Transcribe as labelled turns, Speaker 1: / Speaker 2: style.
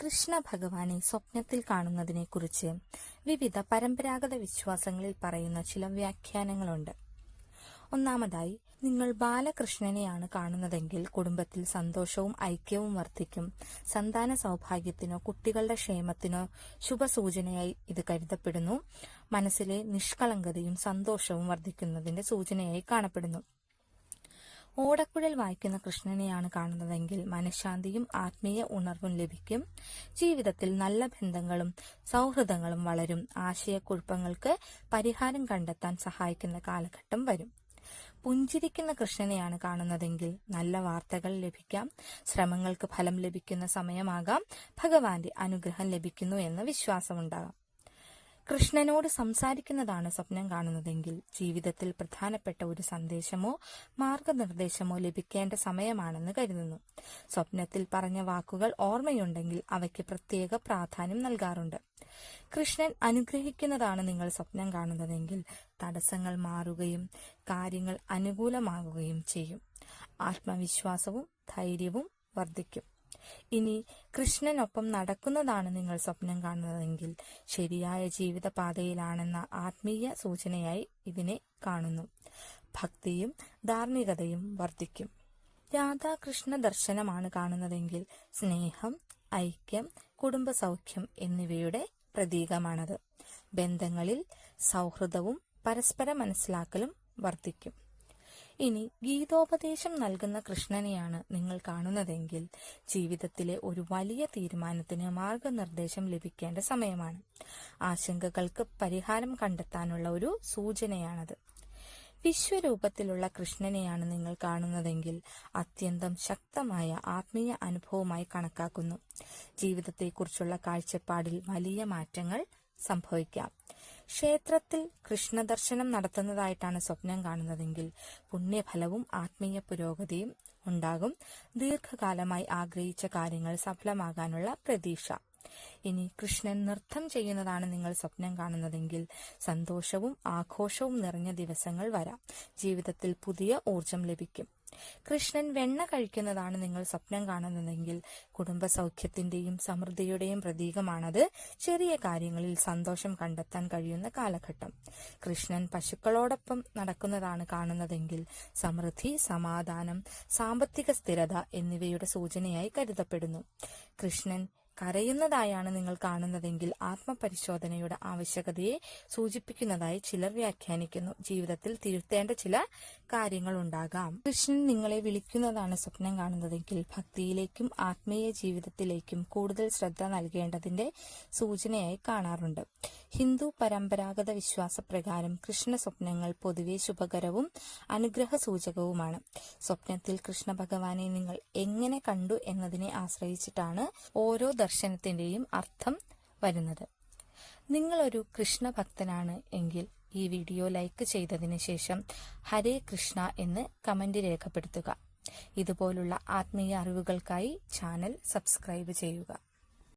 Speaker 1: കൃഷ്ണ ഭഗവാനെ സ്വപ്നത്തിൽ കാണുന്നതിനെക്കുറിച്ച് വിവിധ പരമ്പരാഗത വിശ്വാസങ്ങളിൽ പറയുന്ന ചില വ്യാഖ്യാനങ്ങളുണ്ട്. ഒന്നാമതായി, നിങ്ങൾ ബാലകൃഷ്ണനെയാണ് കാണുന്നതെങ്കിൽ കുടുംബത്തിൽ സന്തോഷവും ഐക്യവും വർദ്ധിക്കും. സന്താന സൗഭാഗ്യത്തിനോ കുട്ടികളുടെ ക്ഷേമത്തിനോ ശുഭസൂചനയായി ഇത് കരുതപ്പെടുന്നു. മനസ്സിലെ നിഷ്കളങ്കതയും സന്തോഷവും വർദ്ധിക്കുന്നതിന്റെ സൂചനയായി കാണപ്പെടുന്നു. ഓടക്കുഴൽ വായിക്കുന്ന കൃഷ്ണനെയാണ് കാണുന്നതെങ്കിൽ മനഃശാന്തിയും ആത്മീയ ഉണർവും ലഭിക്കും. ജീവിതത്തിൽ നല്ല ബന്ധങ്ങളും സൗഹൃദങ്ങളും വളരും. ആശയക്കുഴപ്പങ്ങൾക്ക് പരിഹാരം കണ്ടെത്താൻ സഹായിക്കുന്ന കാലഘട്ടം വരും. പുഞ്ചിരിക്കുന്ന കൃഷ്ണനെയാണ് കാണുന്നതെങ്കിൽ നല്ല വാർത്തകൾ ലഭിക്കാം. ശ്രമങ്ങൾക്ക് ഫലം ലഭിക്കുന്ന സമയമാകാം. ഭഗവാന്റെ അനുഗ്രഹം ലഭിക്കുന്നു എന്ന വിശ്വാസമുണ്ടാകാം. കൃഷ്ണനോട് സംസാരിക്കുന്നതാണ് സ്വപ്നം കാണുന്നതെങ്കിൽ ജീവിതത്തിൽ പ്രധാനപ്പെട്ട ഒരു സന്ദേശമോ മാർഗനിർദ്ദേശമോ ലഭിക്കേണ്ട സമയമാണെന്ന് കരുതുന്നു. സ്വപ്നത്തിൽ പറഞ്ഞ വാക്കുകൾ ഓർമ്മയുണ്ടെങ്കിൽ അവയ്ക്ക് പ്രത്യേക പ്രാധാന്യം നൽകാറുണ്ട്. കൃഷ്ണൻ അനുഗ്രഹിക്കുന്നതാണ് നിങ്ങൾ സ്വപ്നം കാണുന്നതെങ്കിൽ തടസ്സങ്ങൾ മാറുകയും കാര്യങ്ങൾ അനുകൂലമാകുകയും ചെയ്യും. ആത്മവിശ്വാസവും ധൈര്യവും വർദ്ധിക്കും. ഇനി കൃഷ്ണനൊപ്പം നടക്കുന്നതാണ് നിങ്ങൾ സ്വപ്നം കാണുന്നതെങ്കിൽ ശരിയായ ജീവിത പാതയിലാണെന്ന ആത്മീയ സൂചനയായി ഇതിനെ കാണുന്നു. ഭക്തിയും ധാർമ്മികതയും വർദ്ധിക്കും. രാധാകൃഷ്ണ ദർശനമാണ് കാണുന്നതെങ്കിൽ സ്നേഹം, ഐക്യം, കുടുംബസൗഖ്യം എന്നിവയുടെ പ്രതീകമാണത്. ബന്ധങ്ങളിൽ സൗഹൃദവും പരസ്പര മനസ്സിലാക്കലും വർദ്ധിക്കും. ഇനി ഗീതോപദേശം നൽകുന്ന കൃഷ്ണനെയാണ് നിങ്ങൾ കാണുന്നതെങ്കിൽ ജീവിതത്തിലെ ഒരു വലിയ തീരുമാനത്തിന് മാർഗനിർദ്ദേശം ലഭിക്കേണ്ട സമയമാണ്. ആശങ്കകൾക്ക് പരിഹാരം കണ്ടെത്താനുള്ള ഒരു സൂചനയാണത്. വിശ്വരൂപത്തിലുള്ള കൃഷ്ണനെയാണ് നിങ്ങൾ കാണുന്നതെങ്കിൽ അത്യന്തം ശക്തമായ ആത്മീയ അനുഭവമായി കണക്കാക്കുന്നു. ജീവിതത്തെക്കുറിച്ചുള്ള കാഴ്ചപ്പാടിൽ വലിയ മാറ്റങ്ങൾ സംഭവിക്കാം. ക്ഷേത്രത്തിൽ കൃഷ്ണദർശനം നടത്തുന്നതായിട്ടാണ് സ്വപ്നം കാണുന്നതെങ്കിൽ പുണ്യഫലവും ആത്മീയ പുരോഗതിയും ഉണ്ടാകും. ദീർഘകാലമായി ആഗ്രഹിച്ച കാര്യങ്ങൾ സഫലമാകാനുള്ള പ്രതീക്ഷ. ഇനി കൃഷ്ണൻ നൃത്തം ചെയ്യുന്നതാണ് നിങ്ങൾ സ്വപ്നം കാണുന്നതെങ്കിൽ സന്തോഷവും ആഘോഷവും നിറഞ്ഞ ദിവസങ്ങൾ വരാം. ജീവിതത്തിൽ പുതിയ ഊർജം ലഭിക്കും. കൃഷ്ണൻ വെണ്ണ കഴിക്കുന്നതാണ് നിങ്ങൾ സ്വപ്നം കാണുന്നതെങ്കിൽ കുടുംബസൗഖ്യത്തിന്റെയും സമൃദ്ധിയുടെയും പ്രതീകമാണത്. ചെറിയ കാര്യങ്ങളിൽ സന്തോഷം കണ്ടെത്താൻ കഴിയുന്ന കാലഘട്ടം. കൃഷ്ണൻ പശുക്കളോടൊപ്പം നടക്കുന്നതാണ് കാണുന്നതെങ്കിൽ സമൃദ്ധി, സമാധാനം, സാമ്പത്തിക സ്ഥിരത എന്നിവയുടെ സൂചനയായി കരുതപ്പെടുന്നു. കൃഷ്ണൻ കരയുന്നതായാണ് നിങ്ങൾ കാണുന്നതെങ്കിൽ ആത്മപരിശോധനയുടെ ആവശ്യകതയെ സൂചിപ്പിക്കുന്നതായി ചിലർ വ്യാഖ്യാനിക്കുന്നു. ജീവിതത്തിൽ തിരുത്തേണ്ട ചില കാര്യങ്ങൾ ഉണ്ടാകാം. കൃഷ്ണൻ നിങ്ങളെ വിളിക്കുന്നതാണ് സ്വപ്നം കാണുന്നതെങ്കിൽ ഭക്തിയിലേക്കും ആത്മീയ ജീവിതത്തിലേക്കും കൂടുതൽ ശ്രദ്ധ നൽകേണ്ടതിന്റെ സൂചനയായി കാണാറുണ്ട്. ഹിന്ദു പരമ്പരാഗത വിശ്വാസപ്രകാരം കൃഷ്ണ സ്വപ്നങ്ങൾ പൊതുവെ ശുഭകരവും അനുഗ്രഹ സൂചകവുമാണ്. സ്വപ്നത്തിൽ കൃഷ്ണ ഭഗവാനെ നിങ്ങൾ എങ്ങനെ കണ്ടു എന്നതിനെ ആശ്രയിച്ചിട്ടാണ് ഓരോ ദർശനത്തിന്റെയും അർത്ഥം വരുന്നത്. നിങ്ങളൊരു കൃഷ്ണ ഭക്തനാണ് എങ്കിൽ ഈ വീഡിയോ ലൈക്ക് ചെയ്തതിന് ശേഷം ഹരേ കൃഷ്ണ എന്ന് കമന്റ് രേഖപ്പെടുത്തുക. ഇതുപോലുള്ള ആത്മീയ അറിവുകൾക്കായി ചാനൽ സബ്സ്ക്രൈബ് ചെയ്യുക.